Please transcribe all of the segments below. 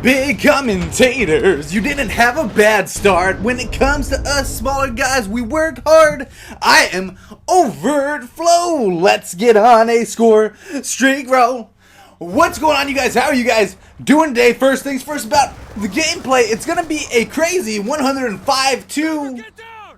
Big commentators, you didn't have a bad start. When it comes to us smaller guys, we work hard. I am overtflow. Let's get on a score streak roll. What's going on, you guys? How are you guys doing today? First things first, about the gameplay, it's gonna be a crazy 105 to,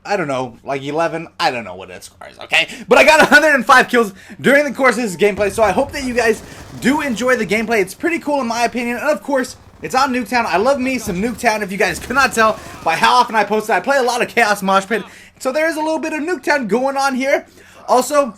I don't know, like 11. I don't know what it scores, okay? But I got 105 kills during the course of this gameplay, so I hope that you guys do enjoy the gameplay. It's pretty cool in my opinion, and of course, it's on Nuketown. I love me some Nuketown. If you guys could not tell by how often I post it, I play a lot of Chaos Mosh Pit, so there is a little bit of Nuketown going on here. Also,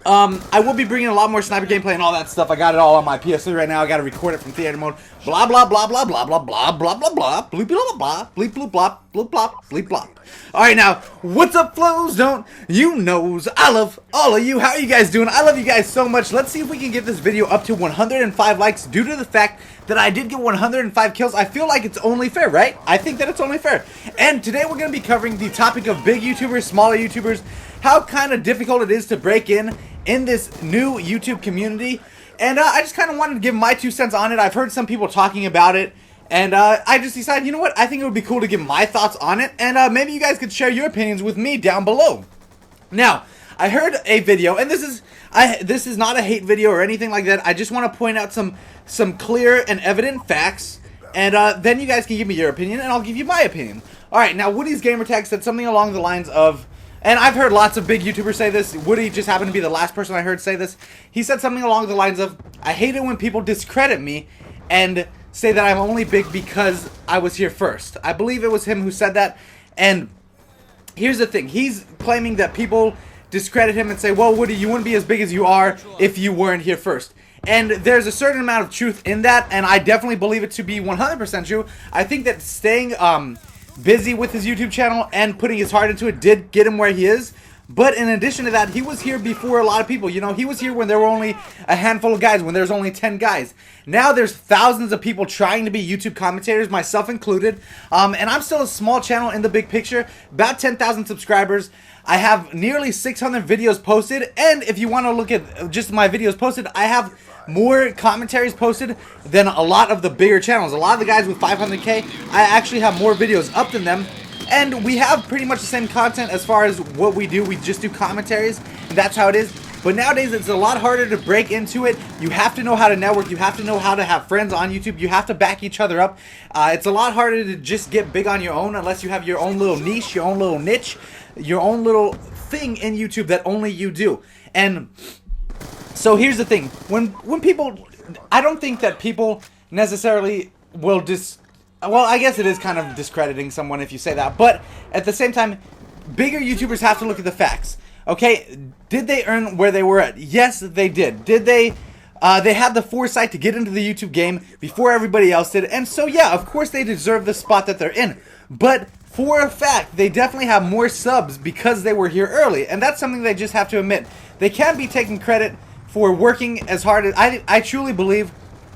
I will be bringing a lot more sniper gameplay and all that stuff. I got it all on my PS3 right now. I got to record it from theater mode. Blah blah blah blah blah blah blah blah blah blah bleep blah blah bleep bloop blop bloop blop bleep blop. All right, now what's up, flows? Don't you knows? I love all of you. How are you guys doing? I love you guys so much. Let's see if we can get this video up to 105 likes. Due to the fact that I did get 105 kills, I feel like it's only fair, right? I think that it's only fair. And today we're going to be covering the topic of big YouTubers, smaller YouTubers, how kind of difficult it is to break in this new YouTube community, and I just kind of wanted to give my 2 cents on it. I've heard some people talking about it, and I just decided, you know what, I think it would be cool to give my thoughts on it, and maybe you guys could share your opinions with me down below. Now, I heard a video, and this is not a hate video or anything like that. I just want to point out some clear and evident facts, and then you guys can give me your opinion, and I'll give you my opinion. Alright, now Woody's Gamertag said something along the lines of, and I've heard lots of big YouTubers say this. Woody just happened to be the last person I heard say this. He said something along the lines of, I hate it when people discredit me and say that I'm only big because I was here first. I believe it was him who said that. And here's the thing. He's claiming that people discredit him and say, well, Woody, you wouldn't be as big as you are if you weren't here first. And there's a certain amount of truth in that, and I definitely believe it to be 100% true. I think that staying busy with his YouTube channel and putting his heart into it did get him where he is. But in addition to that, he was here before a lot of people. You know, he was here when there were only a handful of guys, when there's only 10 guys. Now there's thousands of people trying to be YouTube commentators, myself included. And I'm still a small channel in the big picture, about 10,000 subscribers. I have nearly 600 videos posted, and if you want to look at just my videos posted, I have more commentaries posted than a lot of the bigger channels. A lot of the guys with 500K, I actually have more videos up than them, and we have pretty much the same content as far as what we do. We just do commentaries, and that's how it is. But nowadays, it's a lot harder to break into it. You have to know how to network. You have to know how to have friends on YouTube. You have to back each other up. It's a lot harder to just get big on your own unless you have your own little niche, your own little niche, your own little thing in YouTube that only you do. And so here's the thing. When people, I don't think that people necessarily will well, I guess it is kind of discrediting someone if you say that. But at the same time, bigger YouTubers have to look at the facts. Okay, did they earn where they were at? Yes, they did. Did they had the foresight to get into the YouTube game before everybody else did. And so, yeah, of course they deserve the spot that they're in. But for a fact, they definitely have more subs because they were here early. And that's something they just have to admit. They can't be taking credit for working as hard as... I truly believe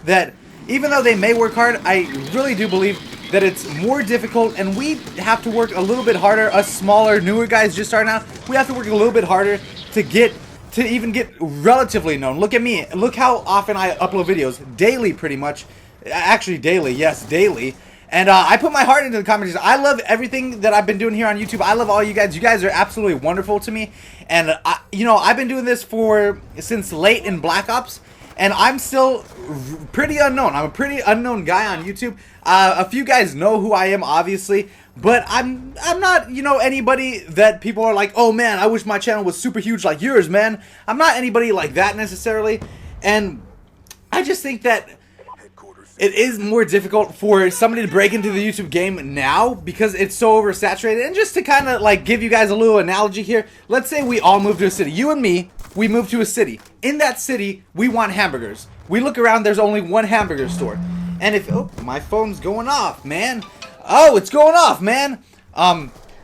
that even though they may work hard, I really do believe that it's more difficult, and we have to work a little bit harder. Us smaller, newer guys just starting out, we have to work a little bit harder to even get relatively known. Look at me. Look how often I upload videos. Daily, pretty much. Actually, daily. Yes, daily. And I put my heart into the comments. I love everything that I've been doing here on YouTube. I love all you guys. You guys are absolutely wonderful to me. And, you know, I've been doing this since late in Black Ops. And I'm still pretty unknown. I'm a pretty unknown guy on YouTube. A few guys know who I am, obviously. But I'm not, you know, anybody that people are like, oh man, I wish my channel was super huge like yours, man. I'm not anybody like that necessarily. And I just think that it is more difficult for somebody to break into the YouTube game now because it's so oversaturated. And just to kind of like give you guys a little analogy here, let's say we all move to a city. You and me, we move to a city. In that city, we want hamburgers. We look around, there's only one hamburger store. And if, oh, my phone's going off, man. Oh, it's going off, man.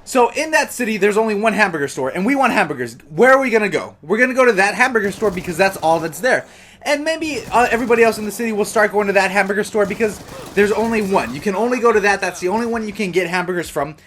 So in that city, there's only one hamburger store, and we want hamburgers. Where are we going to go? We're going to go to that hamburger store because that's all that's there. And maybe everybody else in the city will start going to that hamburger store because there's only one. You can only go to that. That's the only one you can get hamburgers from.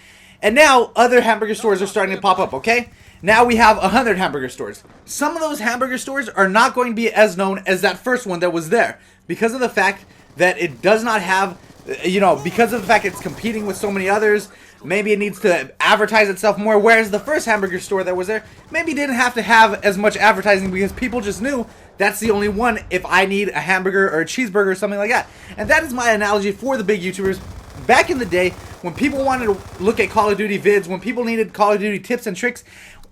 And now other hamburger stores are starting to pop up, okay? Now we have 100 hamburger stores. Some of those hamburger stores are not going to be as known as that first one that was there because of the fact that it does not have You know, because of the fact it's competing with so many others, maybe it needs to advertise itself more. Whereas the first hamburger store that was there maybe didn't have to have as much advertising because people just knew that's the only one if I need a hamburger or a cheeseburger or something like that. And that is my analogy for the big YouTubers. Back in the day, when people wanted to look at Call of Duty vids, when people needed Call of Duty tips and tricks,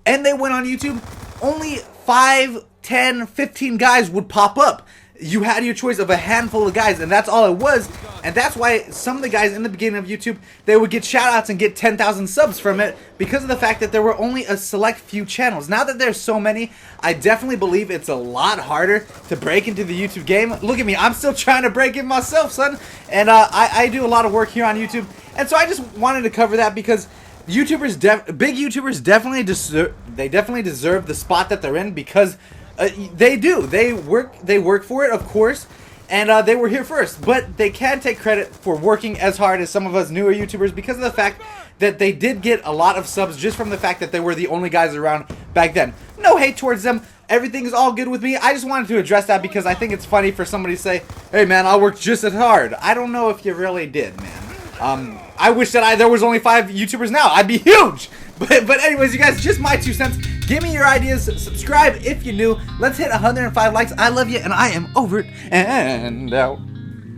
and they went on YouTube, only 5, 10, 15 guys would pop up. You had your choice of a handful of guys, and that's all it was. And that's why some of the guys in the beginning of YouTube, they would get shoutouts and get 10,000 subs from it because of the fact that there were only a select few channels. Now that there's so many, I definitely believe it's a lot harder to break into the YouTube game. Look at me, I'm still trying to break in myself, son. And I do a lot of work here on YouTube. And so I just wanted to cover that because big YouTubers definitely deserve the spot that they're in because they do. They work for it, of course, and they were here first. But they can take credit for working as hard as some of us newer YouTubers because of the fact that they did get a lot of subs just from the fact that they were the only guys around back then. No hate towards them. Everything is all good with me. I just wanted to address that because I think it's funny for somebody to say, "Hey man, I worked just as hard." I don't know if you really did, man. I wish that there was only 5 YouTubers now. I'd be huge. But anyways, you guys, just my 2 cents. Give me your ideas. Subscribe if you're new. Let's hit 105 likes. I love you, and I am over it and out.